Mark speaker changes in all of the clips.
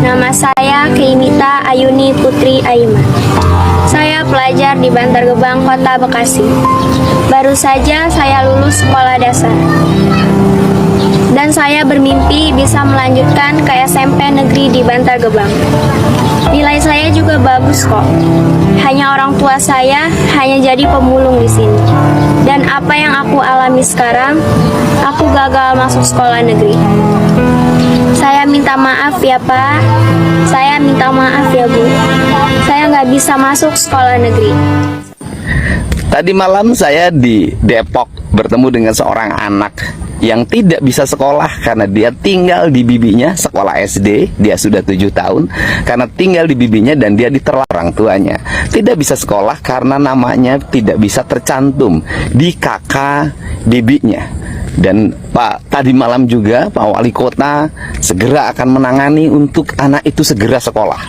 Speaker 1: Nama saya Keimita Ayuni Putri Aiman. Saya pelajar di Bantar Gebang, Kota Bekasi. Baru saja saya lulus sekolah dasar. Dan saya bermimpi bisa melanjutkan ke SMP negeri di Bantar Gebang. Nilai saya juga bagus kok. Hanya orang tua saya hanya jadi pemulung di sini. Dan apa yang aku alami sekarang, aku gagal masuk sekolah negeri. Saya minta maaf ya Pak. Saya minta maaf ya Bu. Saya nggak bisa masuk sekolah negeri.
Speaker 2: Tadi malam saya di Depok bertemu dengan seorang anak yang tidak bisa sekolah karena dia tinggal di bibinya, sekolah SD, dia sudah 7 tahun, karena tinggal di bibinya dan dia diterlarang tuanya. Tidak bisa sekolah karena namanya tidak bisa tercantum di KK bibinya. Dan Pak, tadi malam juga Pak Wali Kota segera akan menangani untuk anak itu segera sekolah.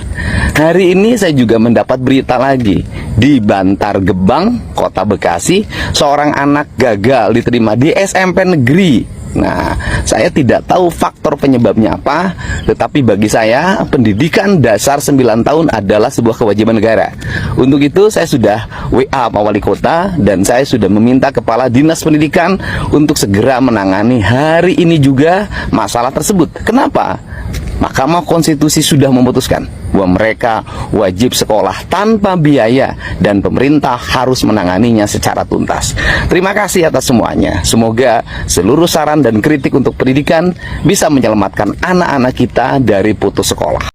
Speaker 2: Hari ini saya juga mendapat berita lagi di Bantar Gebang, Kota Bekasi, seorang anak gagal diterima di SMP negeri. Nah, saya tidak tahu faktor penyebabnya apa, tetapi bagi saya pendidikan dasar 9 tahun adalah sebuah kewajiban negara. Untuk itu saya sudah WA Pak Wali Kota dan saya sudah meminta Kepala Dinas Pendidikan untuk segera menangani hari ini juga masalah tersebut. Kenapa? Mahkamah Konstitusi sudah memutuskan bahwa mereka wajib sekolah tanpa biaya dan pemerintah harus menanganinya secara tuntas. Terima kasih atas semuanya. Semoga seluruh saran dan kritik untuk pendidikan bisa menyelamatkan anak-anak kita dari putus sekolah.